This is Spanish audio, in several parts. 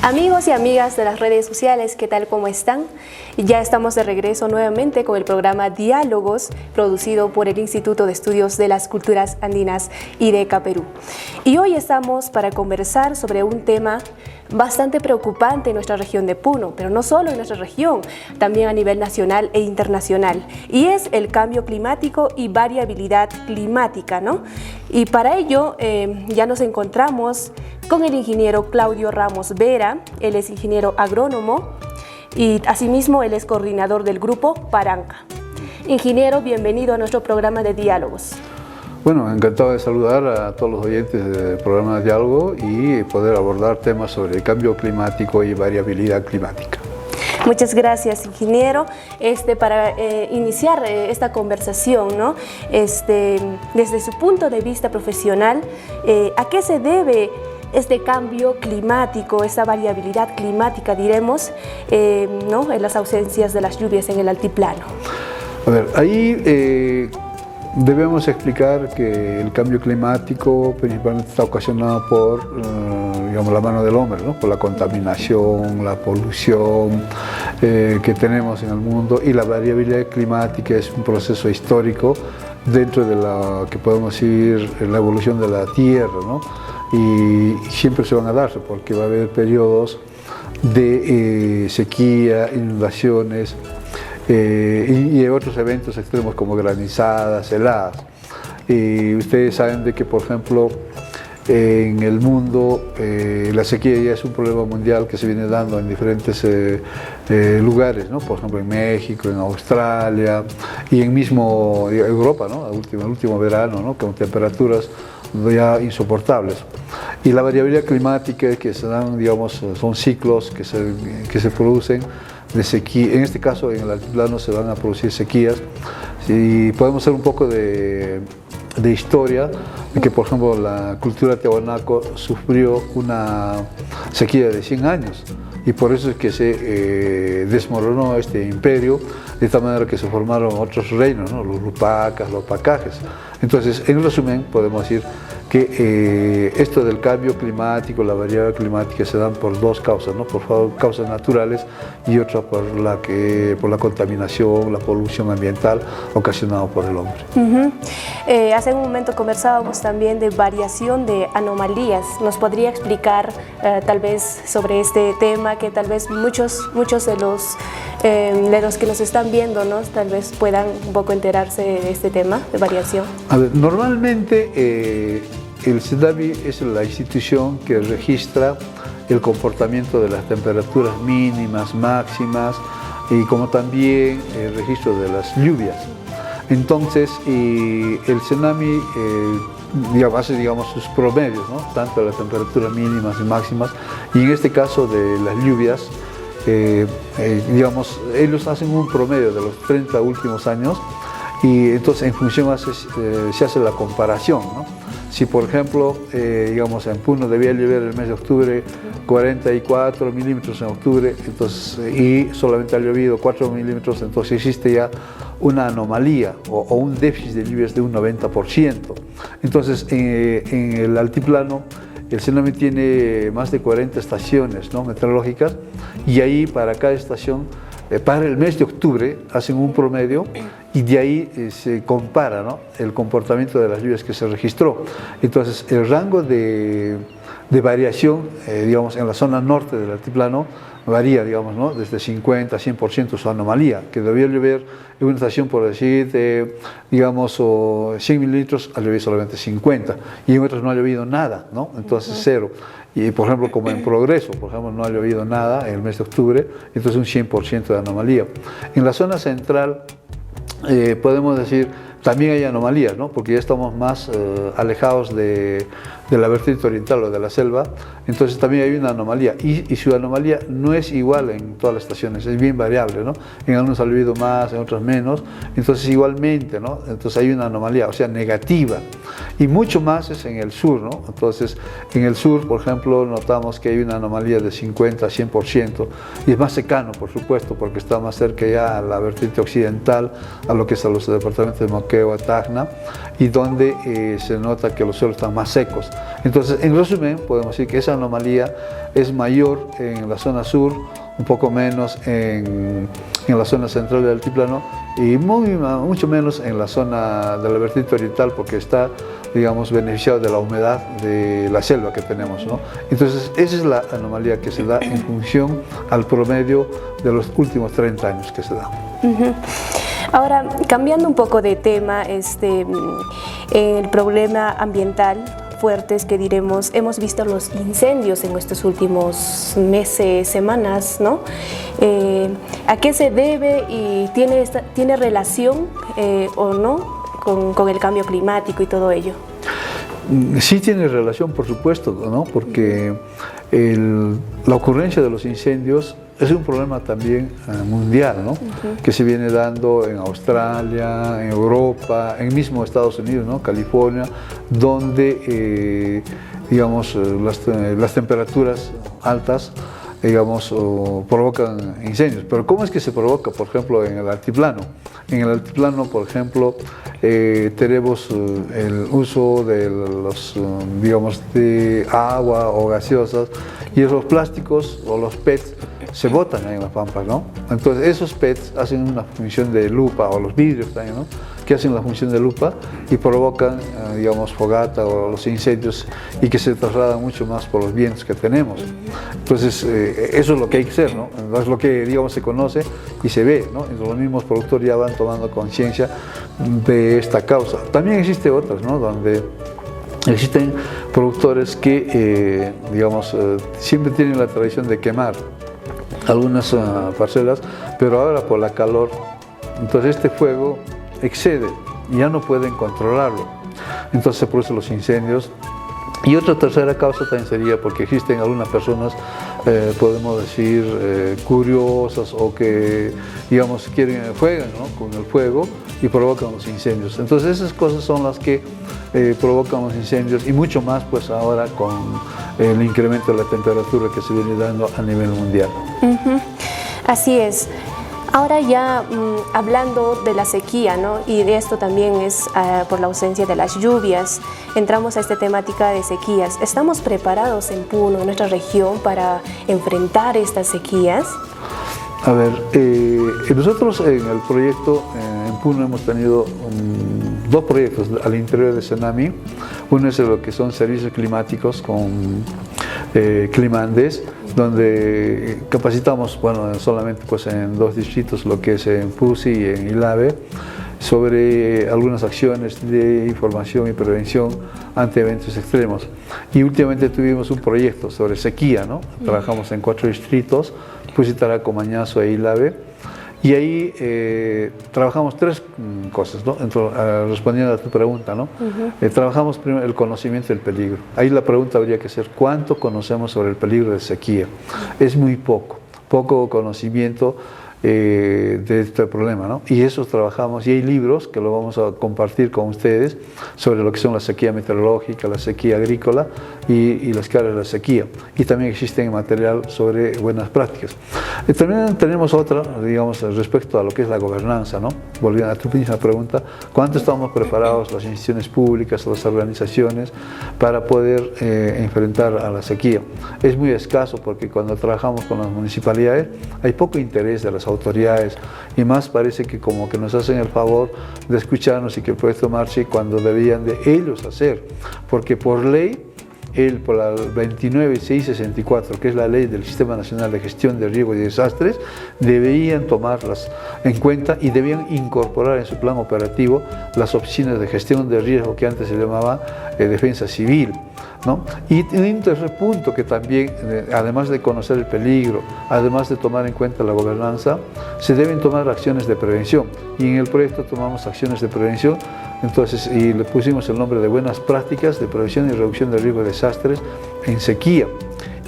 Amigos y amigas de las redes sociales, ¿qué tal? ¿Cómo están? Ya estamos de regreso nuevamente con el programa Diálogos, producido por el Instituto de Estudios de las Culturas Andinas IDECA Perú. Y hoy estamos para conversar sobre un tema bastante preocupante en nuestra región de Puno, pero no solo en nuestra región, también a nivel nacional e internacional, y es el cambio climático y variabilidad climática, ¿no? Y para ello ya nos encontramos con el ingeniero Claudio Ramos Vera. Él es ingeniero agrónomo y asimismo él es coordinador del grupo Paranca. Ingeniero, bienvenido a nuestro programa de diálogos. Bueno, encantado de saludar a todos los oyentes del programa de diálogo y poder abordar temas sobre el cambio climático y variabilidad climática. Muchas gracias, ingeniero. Para iniciar esta conversación, ¿no? Desde su punto de vista profesional, ¿a qué se debe este cambio climático, esta variabilidad climática, diremos, ¿no? En las ausencias de las lluvias en el altiplano? A ver, ahí debemos explicar que el cambio climático principalmente está ocasionado por digamos, la mano del hombre, ¿no? Por la contaminación, la polución que tenemos en el mundo, y la variabilidad climática es un proceso histórico dentro de la que podemos decir la evolución de la Tierra, ¿no? Y siempre se van a darse porque va a haber periodos de sequía, inundaciones y otros eventos extremos como granizadas, heladas. Y ustedes saben de que, por ejemplo, en el mundo la sequía ya es un problema mundial que se viene dando en diferentes lugares, ¿no? Por ejemplo en México, en Australia y en mismo Europa, ¿no? El último verano, ¿no? Con temperaturas ya insoportables. Y la variabilidad climática que se dan, digamos, son ciclos que se producen de sequía. En este caso, en el altiplano se van a producir sequías. Y podemos hacer un poco de historia, de que por ejemplo la cultura tiahuanaco sufrió una sequía de 100 años y por eso es que se desmoronó este imperio, de tal manera que se formaron otros reinos, ¿no? Los lupacas, los pacajes. Entonces, en resumen, podemos decir que esto del cambio climático, la variabilidad climática, se dan por dos causas, ¿no? Por causas naturales y otra por la contaminación, la polución ambiental ocasionada por el hombre. Hace un momento conversábamos también de variación de anomalías. ¿Nos podría explicar tal vez sobre este tema, que tal vez muchos de los que nos están viendo, ¿no? Tal vez puedan un poco enterarse de este tema de variación? A ver, normalmente el CENAMI es la institución que registra el comportamiento de las temperaturas mínimas, máximas, y como también el registro de las lluvias. Entonces, el CENAMI hace, digamos, sus promedios, ¿no? Tanto de las temperaturas mínimas y máximas, y en este caso de las lluvias, digamos, ellos hacen un promedio de los 30 últimos años, y entonces en función se hace la comparación, ¿no? Si por ejemplo, digamos, en Puno debía llover el mes de octubre 44 milímetros en octubre, entonces, y solamente ha llovido 4 milímetros, entonces existe ya una anomalía o un déficit de lluvias de un 90%. Entonces, en el altiplano, el CENAMI tiene más de 40 estaciones, ¿no? meteorológicas, y ahí para cada estación, para el mes de octubre, hacen un promedio y de ahí se compara, ¿no? el comportamiento de las lluvias que se registró. Entonces, el rango de variación, digamos, en la zona norte del altiplano varía, digamos, ¿no? desde 50 a 100% su anomalía, que debía llover en una estación, por decir, digamos, 100 mililitros, ha llovido solamente 50, y en otras no ha llovido nada, ¿no? Entonces cero. Y por ejemplo, como en Progreso, por ejemplo, no ha llovido nada en el mes de octubre, entonces un 100% de anomalía. En la zona central, podemos decir, también hay anomalías, ¿no? Porque ya estamos más alejados de la vertiente oriental o de la selva, entonces también hay una anomalía, y su anomalía no es igual en todas las estaciones, es bien variable, ¿no? En algunos ha llovido más, en otros menos, entonces igualmente, ¿no? Entonces hay una anomalía, o sea, negativa, y mucho más es en el sur, ¿no? Entonces, en el sur, por ejemplo, notamos que hay una anomalía de 50 a 100%, y es más secano, por supuesto, porque está más cerca ya a la vertiente occidental, a lo que es a los departamentos de Moquegua, Tacna, y donde se nota que los suelos están más secos. Entonces, en resumen, podemos decir que esa anomalía es mayor en la zona sur, un poco menos en la zona central del altiplano y mucho menos en la zona de la vertiente oriental, porque está, digamos, beneficiado de la humedad de la selva que tenemos, ¿no? Entonces, esa es la anomalía que se da en función al promedio de los últimos 30 años que se da. Ahora, cambiando un poco de tema, el problema ambiental fuertes que diremos, hemos visto los incendios en estos últimos meses, semanas, ¿no? ¿A qué se debe y tiene relación o no con el cambio climático y todo ello? Sí tiene relación, por supuesto, ¿no? Porque la ocurrencia de los incendios es un problema también mundial, ¿no? Que se viene dando en Australia, en Europa, en mismo Estados Unidos, ¿no? California, donde digamos, las temperaturas altas, digamos, provocan incendios. Pero ¿cómo es que se provoca, por ejemplo, en el altiplano? En el altiplano, por ejemplo, tenemos el uso de los, digamos, de agua o gaseosas, y los plásticos o los PETs se botan ahí en las pampas, ¿no? Entonces esos PETs hacen una función de lupa, o los vidrios también, ¿no? Que hacen la función de lupa y provocan, digamos, fogata o los incendios, y que se trasladan mucho más por los vientos que tenemos. Entonces, eso es lo que hay que hacer, ¿no? Es lo que, digamos, se conoce y se ve, ¿no? Entonces, los mismos productores ya van tomando conciencia de esta causa. También existe otras, ¿no? Donde existen productores que, digamos, siempre tienen la tradición de quemar algunas parcelas, pero ahora por la calor, entonces este fuego excede y ya no pueden controlarlo, entonces se producen los incendios. Y otra tercera causa también sería porque existen algunas personas, podemos decir, curiosas, o que, digamos, juegan, ¿no? Con el fuego y provocan los incendios. Entonces esas cosas son las que provocan los incendios, y mucho más pues ahora con el incremento de la temperatura que se viene dando a nivel mundial. Así es. Ahora ya hablando de la sequía, ¿no? Y de esto también es por la ausencia de las lluvias, entramos a esta temática de sequías. ¿Estamos preparados en Puno, en nuestra región, para enfrentar estas sequías? A ver, nosotros en el proyecto en Puno hemos tenido dos proyectos al interior de Senami. Uno es lo que son servicios climáticos con Climandes, donde capacitamos, bueno, solamente pues en 2 distritos, lo que es en Pusi y en Ilave, sobre algunas acciones de información y prevención ante eventos extremos. Y últimamente tuvimos un proyecto sobre sequía, ¿no? Trabajamos en 4 distritos, Pusi, Taraco, Mañazo e Ilave. Y ahí trabajamos 3 cosas, ¿no? Respondiendo a tu pregunta, ¿no? Trabajamos primero el conocimiento del peligro. Ahí la pregunta habría que ser: ¿cuánto conocemos sobre el peligro de sequía? Es muy poco conocimiento de este problema, ¿no? Y eso trabajamos, y hay libros que lo vamos a compartir con ustedes sobre lo que son la sequía meteorológica, la sequía agrícola y las caras de la sequía. Y también existe material sobre buenas prácticas. También tenemos otra, digamos, respecto a lo que es la gobernanza, ¿no? Volviendo a tu misma pregunta: ¿cuánto estamos preparados las instituciones públicas, las organizaciones, para poder enfrentar a la sequía? Es muy escaso, porque cuando trabajamos con las municipalidades hay poco interés de las autoridades, y más parece que como que nos hacen el favor de escucharnos y que el proyecto marche cuando deberían de ellos hacer, porque por ley, por la 29664, que es la ley del Sistema Nacional de Gestión de Riesgos y Desastres, deberían tomarlas en cuenta y debían incorporar en su plan operativo las oficinas de gestión de riesgo, que antes se llamaba defensa civil, ¿no? Y un tercer punto que también, además de conocer el peligro, además de tomar en cuenta la gobernanza, se deben tomar acciones de prevención, y en el proyecto tomamos acciones de prevención. Entonces, y le pusimos el nombre de buenas prácticas de prevención y reducción del riesgo de desastres en sequía.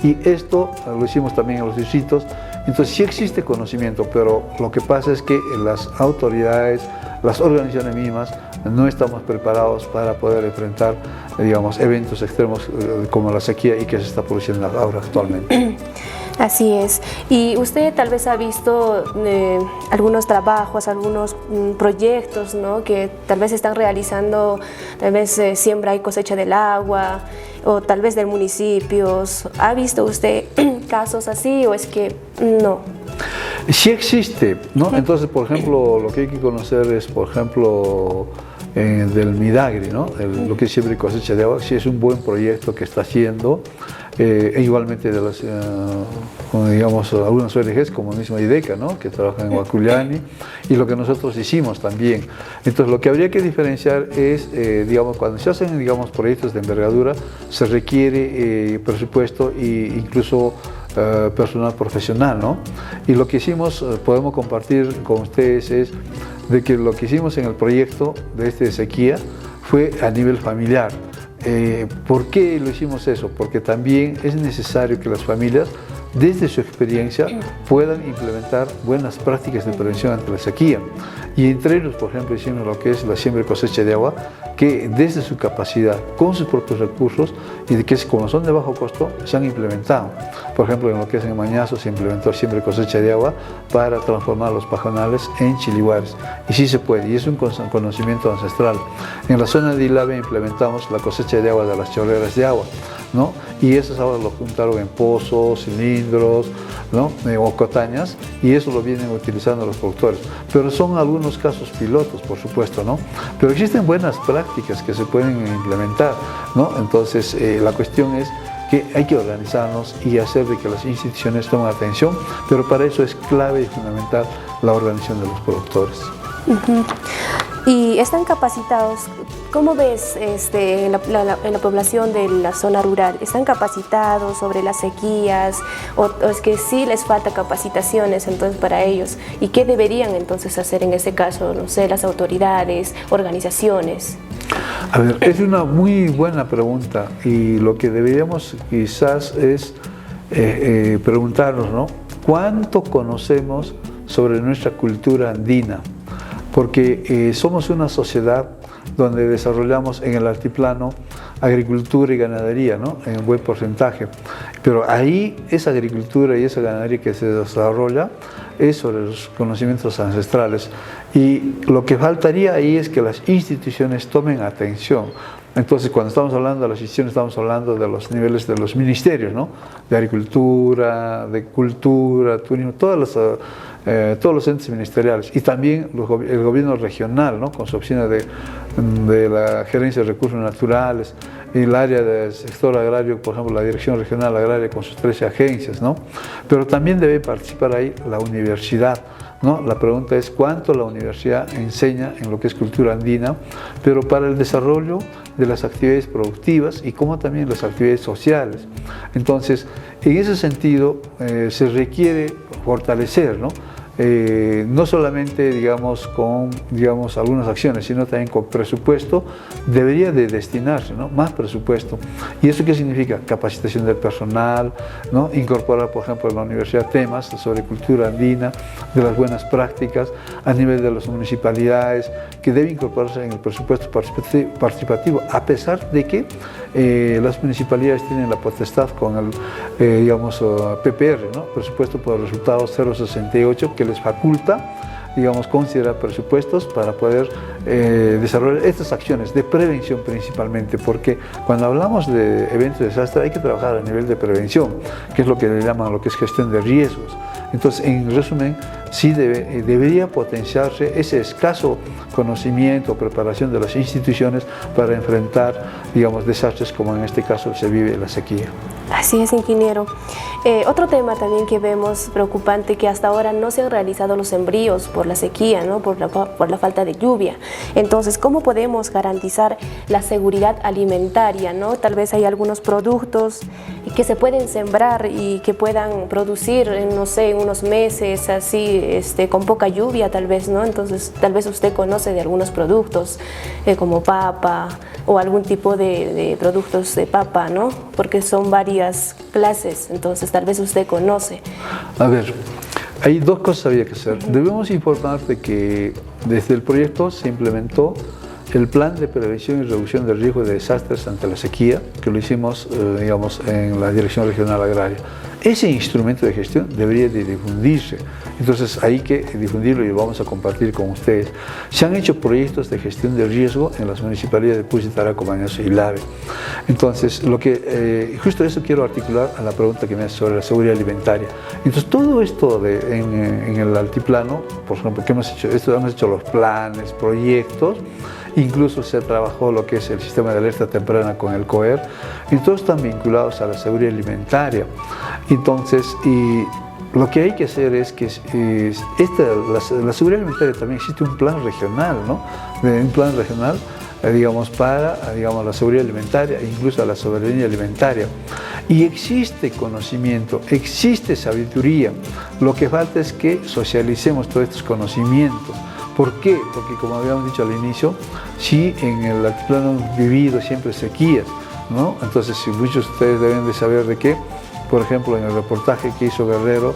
Y esto lo hicimos también en los distritos. Entonces sí existe conocimiento, pero lo que pasa es que las autoridades, las organizaciones mismas, no estamos preparados para poder enfrentar, digamos, eventos extremos como la sequía, y que se está produciendo ahora actualmente. Así es. Y usted tal vez ha visto algunos trabajos, algunos proyectos, ¿no?, que tal vez están realizando, tal vez siembra y cosecha del agua, o tal vez del municipio. ¿Ha visto usted casos así o es que no? Sí existe, ¿no? Entonces, por ejemplo, lo que hay que conocer es, por ejemplo, del Midagri, ¿no? Lo que es siembra y cosecha de agua, sí es un buen proyecto que está haciendo, igualmente de las, digamos, algunas ONGs como mismo IDECA, ¿no?, que trabajan en Huacullani, y lo que nosotros hicimos también. Entonces, lo que habría que diferenciar es, digamos, cuando se hacen, digamos, proyectos de envergadura, se requiere presupuesto e incluso personal profesional, ¿no? Y lo que hicimos, podemos compartir con ustedes, es de que lo que hicimos en el proyecto de sequía fue a nivel familiar. ¿Por qué lo hicimos eso? Porque también es necesario que las familias, desde su experiencia, puedan implementar buenas prácticas de prevención ante la sequía. Y entre ellos, por ejemplo, hicimos lo que es la siembra y cosecha de agua, que desde su capacidad, con sus propios recursos, y de que como son de bajo costo, se han implementado. Por ejemplo, en lo que es en Mañazo se implementó siembra y cosecha de agua para transformar los pajonales en chiliguares. Y sí se puede, y es un conocimiento ancestral. En la zona de Ilave implementamos la cosecha de agua de las chorreras de agua, ¿no? Y esas aguas lo juntaron en pozos, cilindros, ¿no?, o cotañas, y eso lo vienen utilizando los productores. Pero son algunos casos pilotos, por supuesto, ¿no? Pero existen buenas prácticas que se pueden implementar, ¿no? Entonces, la cuestión es que hay que organizarnos y hacer de que las instituciones tomen atención, pero para eso es clave y fundamental la organización de los productores. ¿Y están capacitados? ¿Cómo ves en la población de la zona rural? ¿Están capacitados sobre las sequías o es que sí les falta capacitaciones entonces para ellos? ¿Y qué deberían entonces hacer en ese caso, no sé, las autoridades, organizaciones? A ver, es una muy buena pregunta, y lo que deberíamos quizás es preguntarnos, ¿no?, ¿cuánto conocemos sobre nuestra cultura andina? Porque somos una sociedad donde desarrollamos en el altiplano agricultura y ganadería, ¿no?, en un buen porcentaje. Pero ahí esa agricultura y esa ganadería que se desarrolla es sobre los conocimientos ancestrales. Y lo que faltaría ahí es que las instituciones tomen atención. Entonces, cuando estamos hablando de las instituciones, estamos hablando de los niveles de los ministerios, ¿no?, de agricultura, de cultura, turismo, todos los entes ministeriales, y también el gobierno regional, ¿no?, con su oficina de la gerencia de recursos naturales, y el área del sector agrario, por ejemplo, la Dirección Regional Agraria con sus 13 agencias, ¿no? Pero también debe participar ahí la universidad, ¿no? La pregunta es cuánto la universidad enseña en lo que es cultura andina, pero para el desarrollo de las actividades productivas y como también las actividades sociales. Entonces, en ese sentido, se requiere fortalecer, ¿no?, no solamente, digamos, con algunas acciones, sino también con presupuesto. Debería de destinarse, ¿no?, más presupuesto. ¿Y eso qué significa? Capacitación del personal, ¿no?, incorporar, por ejemplo, en la universidad temas sobre cultura andina, de las buenas prácticas a nivel de las municipalidades, que debe incorporarse en el presupuesto participativo, a pesar de que las municipalidades tienen la potestad con el, digamos, PPR, ¿no?, presupuesto por resultados 068, que les faculta, digamos, considerar presupuestos para poder desarrollar estas acciones de prevención principalmente, porque cuando hablamos de eventos de desastre hay que trabajar a nivel de prevención, que es lo que le llaman lo que es gestión de riesgos. Entonces, en resumen, sí debería potenciarse ese escaso conocimiento o preparación de las instituciones para enfrentar, digamos, desastres como en este caso se vive la sequía. Así es, ingeniero. Otro tema también que vemos preocupante, que hasta ahora no se han realizado los sembríos por la sequía, ¿no?, por la falta de lluvia. Entonces, ¿cómo podemos garantizar la seguridad alimentaria, ¿no? Tal vez hay algunos productos que se pueden sembrar y que puedan producir, no sé, en unos meses, así, con poca lluvia tal vez, ¿no? Entonces, tal vez usted conoce de algunos productos como papa o algún tipo de productos de papa, ¿no? Porque son varias clases, entonces tal vez usted conoce. A ver, hay dos cosas que había que hacer. Debemos informar de que desde el proyecto se implementó el plan de prevención y reducción del riesgo de desastres ante la sequía, que lo hicimos, digamos, en la Dirección Regional Agraria. ese instrumento de gestión debería de difundirse. Entonces hay que difundirlo y lo vamos a compartir con ustedes. Se han hecho proyectos de gestión de riesgo en las municipalidades de Pusi, Taraco, Mañazo y Lave. Entonces, justo eso quiero articular a la pregunta que me hace sobre la seguridad alimentaria. Entonces, todo esto en el altiplano, por ejemplo, ¿qué hemos hecho? Hemos hecho los planes, proyectos, incluso se trabajó lo que es el sistema de alerta temprana con el COER, y todos están vinculados a la seguridad alimentaria. Entonces, lo que hay que hacer es que la seguridad alimentaria también existe un plan regional, ¿no? Un plan regional, digamos, para la seguridad alimentaria e incluso la soberanía alimentaria. Y existe conocimiento, existe sabiduría. Lo que falta es que socialicemos todos estos conocimientos. ¿Por qué? Porque, como habíamos dicho al inicio, sí, en el altiplano hemos vivido siempre sequías, ¿no? Entonces, muchos de ustedes deben de saber de que, por ejemplo, en el reportaje que hizo Guerrero,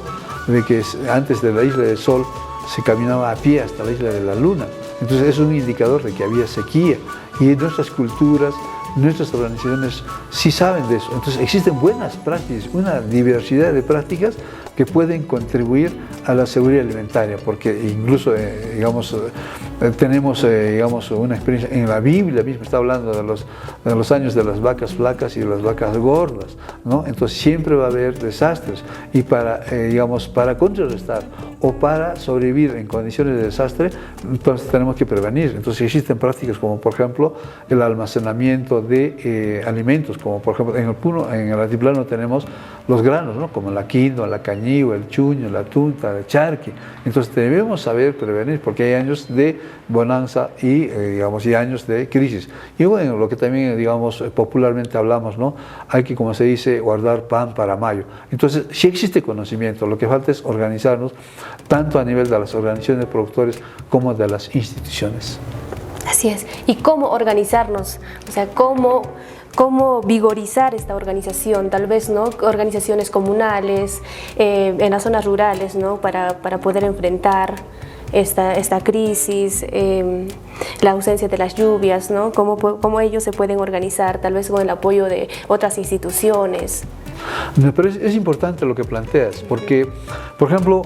de que antes de la Isla del Sol se caminaba a pie hasta la Isla de la Luna. Entonces, es un indicador de que había sequía. Y en nuestras culturas, nuestras organizaciones sí saben de eso. Entonces, existen buenas prácticas, una diversidad de prácticas que pueden contribuir a la seguridad alimentaria, porque incluso, tenemos, una experiencia en la Biblia misma, está hablando de los años de las vacas flacas y de las vacas gordas, ¿no? Entonces siempre va a haber desastres, y para contrarrestar o para sobrevivir en condiciones de desastre, pues tenemos que prevenir. Entonces existen prácticas como, por ejemplo, el almacenamiento de alimentos, como por ejemplo en el altiplano tenemos los granos, ¿no? Como la quinoa, la cañihua, el chuño, la tunta, el charqui. Entonces debemos saber prevenir, porque hay años de bonanza y años de crisis. Y bueno, lo que también, popularmente hablamos, ¿no? Hay que, como se dice, guardar pan para mayo. Entonces, sí existe conocimiento, lo que falta es organizarnos, tanto a nivel de las organizaciones de productores como de las instituciones. Así es. ¿Y cómo organizarnos? O sea, ¿cómo vigorizar esta organización? Tal vez, ¿no? Organizaciones comunales, en las zonas rurales, ¿no? Para poder enfrentar esta crisis, la ausencia de las lluvias, ¿no? ¿Cómo ellos se pueden organizar, tal vez con el apoyo de otras instituciones? Me parece, es importante lo que planteas, porque, por ejemplo,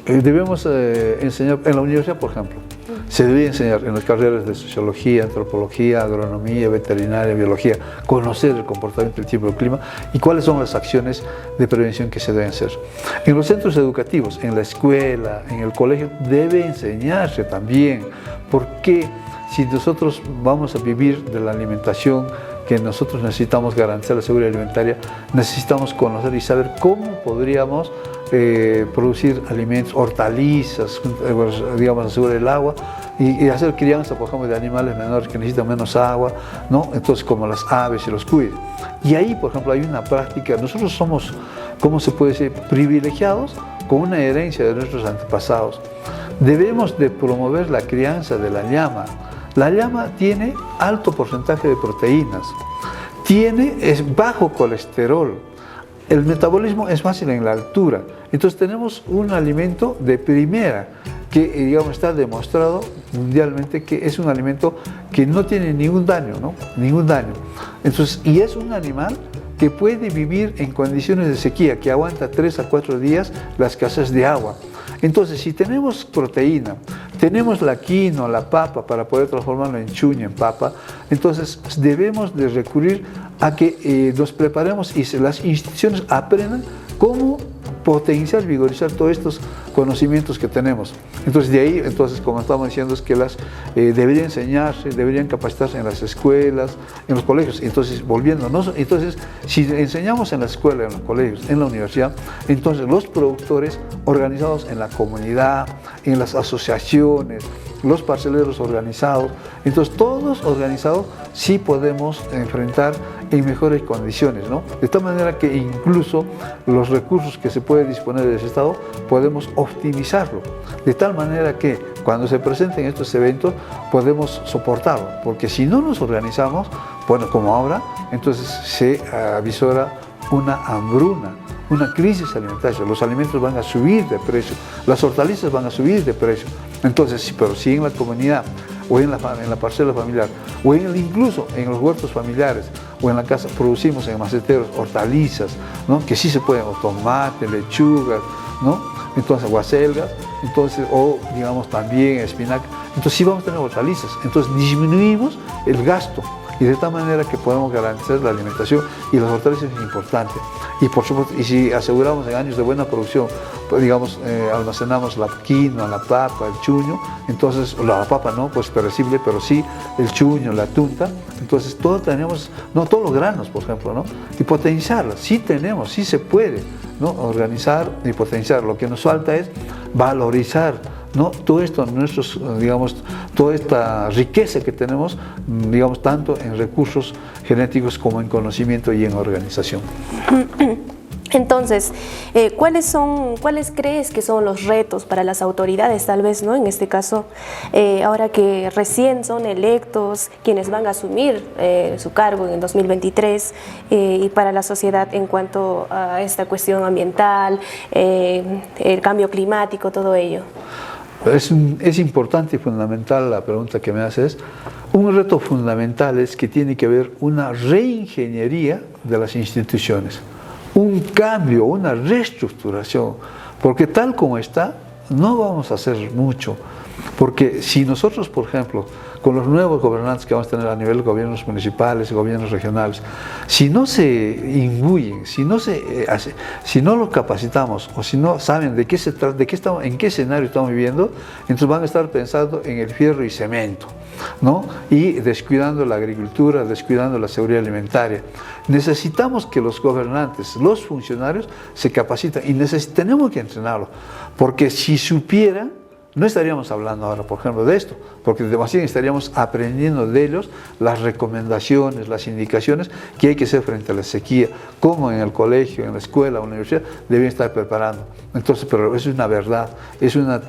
debemos enseñar en la universidad, por ejemplo, se debe enseñar en las carreras de sociología, antropología, agronomía, veterinaria, biología, conocer el comportamiento del tiempo y el clima y cuáles son las acciones de prevención que se deben hacer. En los centros educativos, en la escuela, en el colegio, debe enseñarse también, porque si nosotros vamos a vivir de la alimentación que nosotros necesitamos garantizar la seguridad alimentaria, necesitamos conocer y saber cómo podríamos producir alimentos, hortalizas, asegurar el agua y hacer crianza, por ejemplo, de animales menores que necesitan menos agua, ¿no? Entonces, como las aves y los cuides. Y ahí, por ejemplo, hay una práctica, nosotros somos, ¿cómo se puede decir?, privilegiados con una herencia de nuestros antepasados. Debemos de promover la crianza de la llama. La llama tiene alto porcentaje de proteínas, es bajo colesterol, el metabolismo es fácil en la altura. Entonces tenemos un alimento de primera que, está demostrado mundialmente que es un alimento que no tiene ningún daño, ¿no? Ningún daño. Entonces, y es un animal que puede vivir en condiciones de sequía, que aguanta 3 a 4 días la escasez de agua. Entonces, si tenemos proteína, tenemos la quinoa, la papa, para poder transformarlo en chuño, en papa, entonces debemos de recurrir a que nos preparemos y las instituciones aprendan cómo potenciar, vigorizar todos estos conocimientos que tenemos. Entonces, de ahí, como estamos diciendo, es que deberían enseñarse, deberían capacitarse en las escuelas, en los colegios. Entonces, entonces, si enseñamos en la escuela, en los colegios, en la universidad, entonces los productores organizados en la comunidad, en las asociaciones, los parceleros organizados, entonces todos organizados sí podemos enfrentar en mejores condiciones, ¿no? De tal manera que incluso los recursos que se puede disponer del Estado podemos optimizarlo, de tal manera que cuando se presenten estos eventos podemos soportarlo, porque si no nos organizamos, bueno, como ahora, entonces se avisora una hambruna, una crisis alimentaria, los alimentos van a subir de precio, las hortalizas van a subir de precio. Entonces, pero si en la comunidad o en la parcela familiar o incluso en los huertos familiares o en la casa producimos en maceteros hortalizas, ¿no? Que sí se pueden, o tomate, lechugas, ¿no? Entonces aguacelgas, entonces, o digamos también espinaca, entonces sí vamos a tener hortalizas, entonces disminuimos el gasto y de tal manera que podemos garantizar la alimentación, y las hortalizas es importante. Y por supuesto, y si aseguramos en años de buena producción, pues digamos, almacenamos la quinoa, la papa, el chuño, entonces, la papa no, pues perecible, pero sí el chuño, la tunta, entonces todos tenemos, no todos los granos, por ejemplo, ¿no? Y potenciarlas, sí tenemos, sí se puede, ¿no? Organizar y potenciar. Lo que nos falta es valorizar, ¿no? Todo esto, nuestros, digamos, toda esta riqueza que tenemos, digamos, tanto en recursos genéticos como en conocimiento y en organización. Entonces, ¿cuáles crees que son los retos para las autoridades, tal vez, ¿no? En este caso, ahora que recién son electos, quienes van a asumir su cargo en el 2023, y para la sociedad en cuanto a esta cuestión ambiental, el cambio climático, todo ello? Es importante y fundamental la pregunta que me haces. Un reto fundamental es que tiene que haber una reingeniería de las instituciones, un cambio, una reestructuración, porque tal como está, no vamos a hacer mucho. Porque si nosotros, por ejemplo, con los nuevos gobernantes que vamos a tener a nivel de gobiernos municipales y gobiernos regionales, si no se imbuyen, si no los capacitamos, o si no saben de qué se trata, en qué escenario estamos viviendo, entonces van a estar pensando en el fierro y cemento, ¿no? Y descuidando la agricultura, descuidando la seguridad alimentaria. Necesitamos que los gobernantes, los funcionarios se capaciten, y tenemos que entrenarlos, porque si supieran, no estaríamos hablando ahora, por ejemplo, de esto, porque demasiado estaríamos aprendiendo de ellos las recomendaciones, las indicaciones que hay que hacer frente a la sequía, como en el colegio, en la escuela, en la universidad, deben estar preparando. Entonces, pero eso es una verdad, es una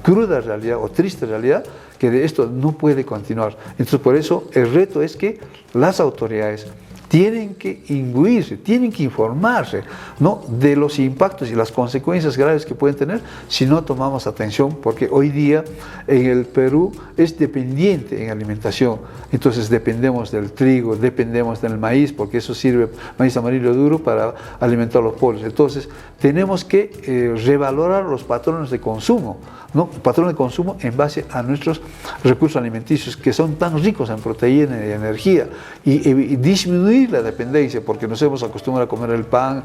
cruda realidad o triste realidad, que de esto no puede continuar. Entonces, por eso el reto es que las autoridades tienen que imbuirse, tienen que informarse, ¿no?, de los impactos y las consecuencias graves que pueden tener si no tomamos atención, porque hoy día en el Perú es dependiente en alimentación. Entonces dependemos del trigo, dependemos del maíz, porque eso sirve, maíz amarillo duro, para alimentar a los pueblos. Entonces tenemos que revalorar los patrones de consumo, ¿no? Patrón de consumo en base a nuestros recursos alimenticios, que son tan ricos en proteína y energía, y disminuir la dependencia, porque nos hemos acostumbrado a comer el pan,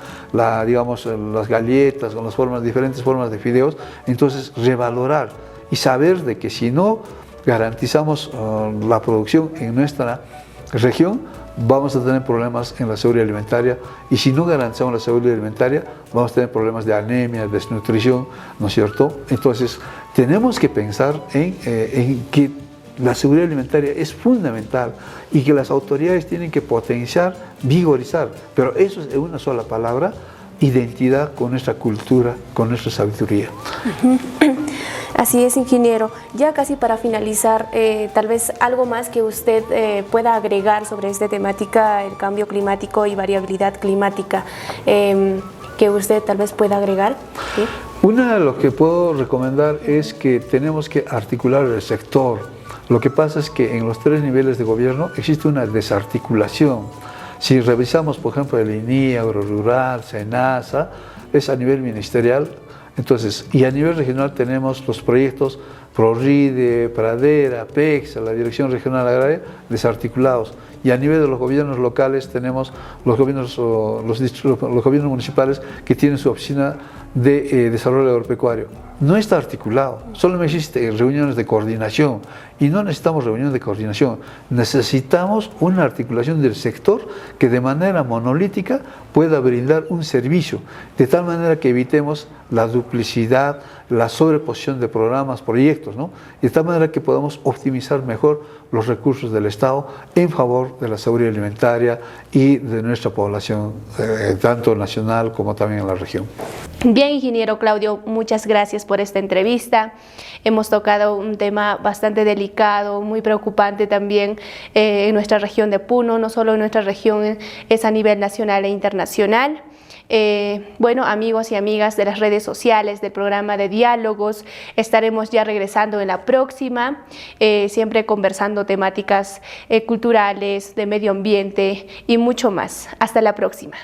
digamos, las galletas, con las diferentes formas de fideos. Entonces revalorar y saber de que si no garantizamos la producción en nuestra región, vamos a tener problemas en la seguridad alimentaria, y si no garantizamos la seguridad alimentaria, vamos a tener problemas de anemia, desnutrición, ¿no es cierto? Entonces, tenemos que pensar en que la seguridad alimentaria es fundamental y que las autoridades tienen que potenciar, vigorizar, pero eso es en una sola palabra: identidad con nuestra cultura, con nuestra sabiduría. Así es, ingeniero. Ya casi para finalizar, tal vez algo más que usted pueda agregar sobre esta temática, el cambio climático y variabilidad climática, que usted tal vez pueda agregar. ¿Sí? Una de lo que puedo recomendar es que tenemos que articular el sector. Lo que pasa es que en los 3 niveles de gobierno existe una desarticulación. Si revisamos, por ejemplo, el INIA, Agrorural, SENASA, es a nivel ministerial. Entonces, y a nivel regional tenemos los proyectos PRORRIDE, Pradera, PEXA, la Dirección Regional Agraria, desarticulados. Y a nivel de los gobiernos locales tenemos los gobiernos municipales, que tienen su oficina de desarrollo agropecuario. No está articulado, solo existen reuniones de coordinación, y no necesitamos reuniones de coordinación, necesitamos una articulación del sector que de manera monolítica pueda brindar un servicio, de tal manera que evitemos la duplicidad, la sobreposición de programas, proyectos, ¿no? Y de tal manera que podamos optimizar mejor los recursos del Estado en favor de la seguridad alimentaria y de nuestra población, tanto nacional como también en la región. Bien, ingeniero Claudio, muchas gracias por esta entrevista. Hemos tocado un tema bastante delicado, muy preocupante también en nuestra región de Puno, no solo en nuestra región, es a nivel nacional e internacional. Bueno, amigos y amigas de las redes sociales del programa de diálogos, estaremos ya regresando en la próxima, siempre conversando temáticas culturales, de medio ambiente y mucho más. Hasta la próxima.